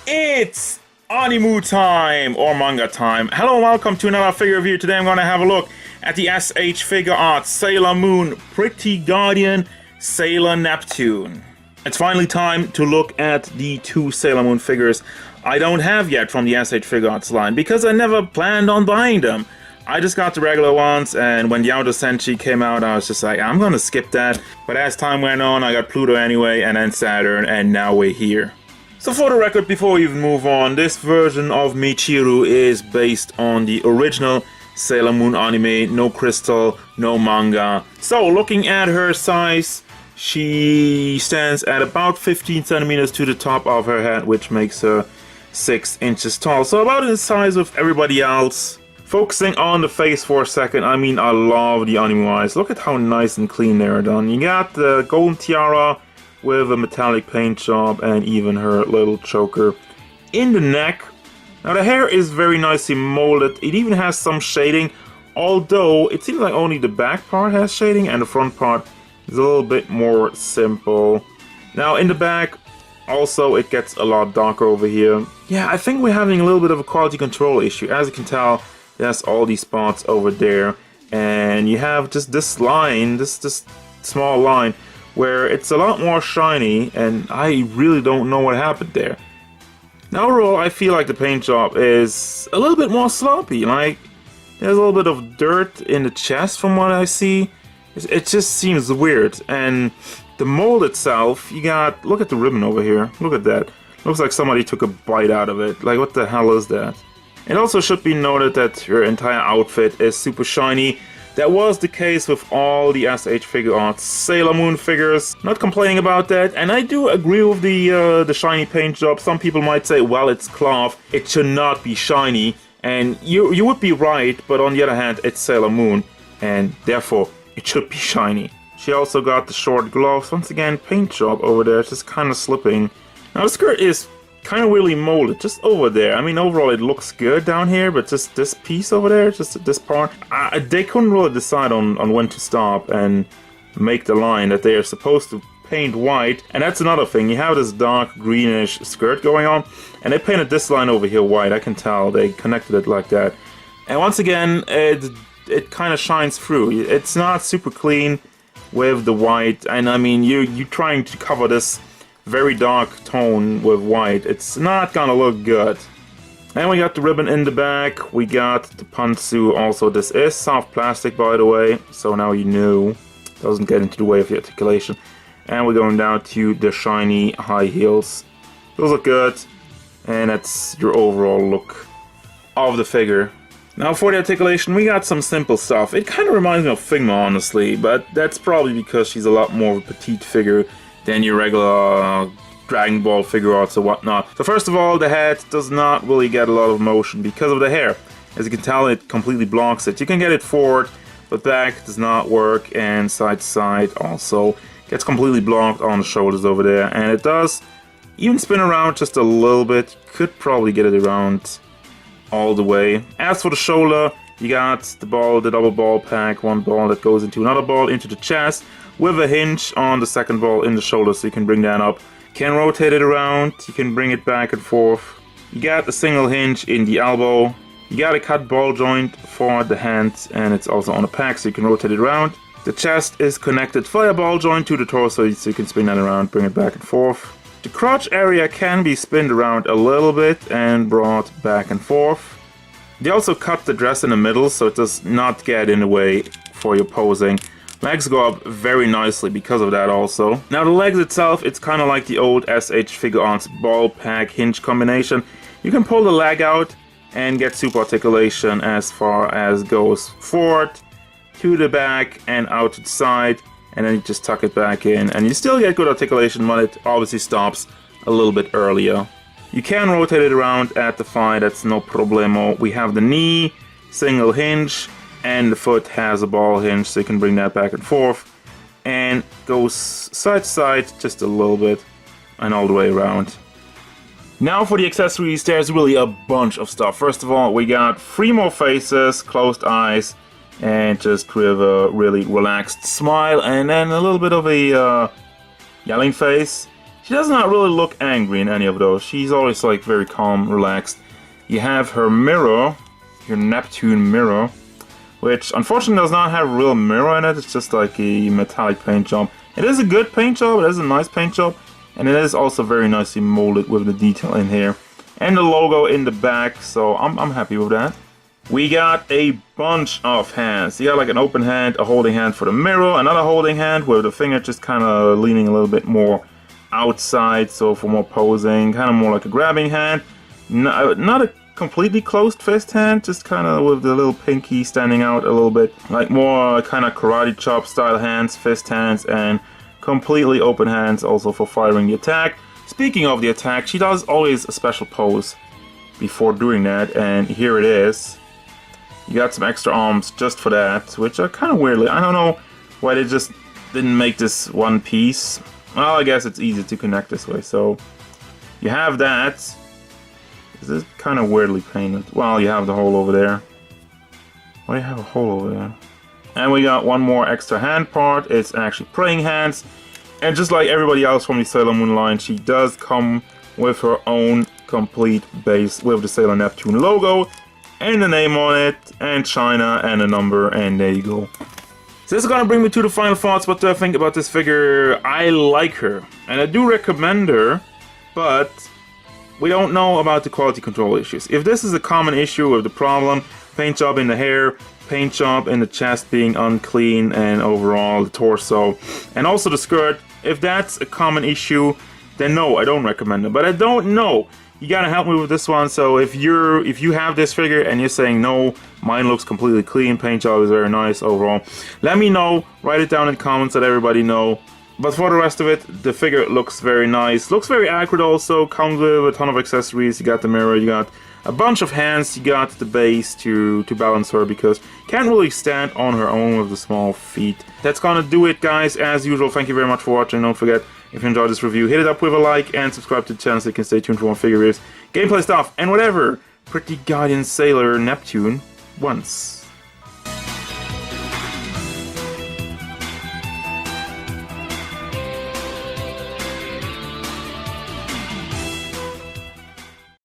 It's anime time or manga time. Hello and welcome to another figure review. Today I'm going to have a look at the SH Figuarts Sailor Moon Pretty Guardian Sailor Neptune. It's finally time to look at the two Sailor Moon figures I don't have yet from the SH Figuarts line because I never planned on buying them. I just got the regular ones, and when the Outer Senshi came out, I was just like, I'm gonna skip that. But as time went on, I got Pluto anyway, and then Saturn, and now we're here. So for the record, before we even move on, this version of Michiru is based on the original Sailor Moon anime, no crystal, no manga. So looking at her size, she stands at about 15 centimeters to the top of her head, which makes her 6 inches tall. So about the size of everybody else. Focusing on the face for a second, I mean, I love the anime eyes. Look at how nice and clean they're done. You got the golden tiara with a metallic paint job and even her little choker in the neck. Now the hair is very nicely molded. It even has some shading, although it seems like only the back part has shading and the front part is a little bit more simple. Now in the back, also it gets a lot darker over here. Yeah, I think we're having a little bit of a quality control issue. As you can tell, there's all these spots over there, and you have just this line, this small line, where it's a lot more shiny, and I really don't know what happened there. Now overall, I feel like the paint job is a little bit more sloppy. Like, there's a little bit of dirt in the chest from what I see. It just seems weird, and the mold itself, you got, look at the ribbon over here, look at that. Looks like somebody took a bite out of it. Like, what the hell is that? It also should be noted that her entire outfit is super shiny. That was the case with all the SH Figuarts Sailor Moon figures. Not complaining about that, and I do agree with the shiny paint job. Some people might say, well, it's cloth, it should not be shiny, and you would be right, but on the other hand, it's Sailor Moon, and therefore, it should be shiny. She also got the short gloves. Once again, paint job over there, it's just kind of slipping. Now the skirt is kind of weirdly molded, just over there. I mean, overall it looks good down here, but just this piece over there, just this part, they couldn't really decide on when to stop and make the line that they are supposed to paint white. And that's another thing, you have this dark greenish skirt going on, and they painted this line over here white. I can tell they connected it like that. And once again, it kind of shines through. It's not super clean with the white, and I mean, you're trying to cover this very dark tone with white. It's not gonna look good. And we got the ribbon in the back. We got the pantsu. Also, this is soft plastic, by the way, so now you know. Doesn't get into the way of the articulation. And we're going down to the shiny high heels. Those look good, and that's your overall look of the figure. Now for the articulation, we got some simple stuff. It kind of reminds me of Figma, honestly, but that's probably because she's a lot more of a petite figure than your regular Dragon Ball Figuarts or whatnot. So first of all, the head does not really get a lot of motion because of the hair. As you can tell, it completely blocks it. You can get it forward, but back does not work, and side to side also gets completely blocked on the shoulders over there. And it does even spin around just a little bit. Could probably get it around all the way. As for the shoulder, you got the ball, the double ball pack, one ball that goes into another ball into the chest, with a hinge on the second ball in the shoulder, so you can bring that up. You can rotate it around, you can bring it back and forth. You got a single hinge in the elbow. You got a cut ball joint for the hand, and it's also on a pack, so you can rotate it around. The chest is connected via ball joint to the torso, so you can spin that around, bring it back and forth. The crotch area can be spinned around a little bit and brought back and forth. They also cut the dress in the middle, so it does not get in the way for your posing. Legs go up very nicely because of that also. Now the legs itself, it's kind of like the old SH Figuarts ball pack hinge combination. You can pull the leg out and get super articulation as far as goes forward, to the back, and out to the side. And then you just tuck it back in, and you still get good articulation, but it obviously stops a little bit earlier. You can rotate it around at the thigh, that's no problemo. We have the knee, single hinge, and the foot has a ball hinge, so you can bring that back and forth, and goes side to side just a little bit, and all the way around. Now for the accessories, there's really a bunch of stuff. First of all, we got 3 more faces, closed eyes, and just with a really relaxed smile, and then a little bit of a yelling face. She does not really look angry in any of those. She's always like very calm, relaxed. You have her mirror, your Neptune mirror, which unfortunately does not have a real mirror in it. It's just like a metallic paint job. It is a good paint job, it is a nice paint job, and it is also very nicely molded with the detail in here. And the logo in the back, so I'm happy with that. We got a bunch of hands. You got like an open hand, a holding hand for the mirror, another holding hand with the finger just kind of leaning a little bit more outside, so for more posing, kind of more like a grabbing hand. Not a completely closed fist hand, just kind of with the little pinky standing out a little bit. Like more kind of karate chop style hands, fist hands, and completely open hands also for firing the attack. Speaking of the attack, she does always a special pose before doing that, and here it is. You got some extra arms just for that, which are kind of weirdly, I don't know why they just didn't make this one piece. Well, I guess it's easy to connect this way, so you have that. This is kind of weirdly painted. Well, you have the hole over there. Why do you have a hole over there? And we got one more extra hand part. It's actually praying hands. And just like everybody else from the Sailor Moon line, she does come with her own complete base with the Sailor Neptune logo and the name on it, and China, and a number, and there you go. So this is gonna bring me to the final thoughts. What do I think about this figure? I like her, and I do recommend her, but we don't know about the quality control issues. If this is a common issue with the problem, paint job in the hair, paint job in the chest being unclean, and overall the torso, and also the skirt, if that's a common issue, then no, I don't recommend it. But I don't know. You gotta help me with this one. So if you have this figure and you're saying no, mine looks completely clean, paint job is very nice overall, let me know. Write it down in the comments, let everybody know. But for the rest of it, the figure looks very nice, looks very accurate also, comes with a ton of accessories. You got the mirror, you got a bunch of hands, you got the base to balance her, because can't really stand on her own with the small feet. That's gonna do it, guys. As usual, thank you very much for watching. Don't forget, if you enjoyed this review, hit it up with a like and subscribe to the channel so you can stay tuned for more figure reviews, gameplay stuff, and whatever Pretty Guardian Sailor Neptune wants.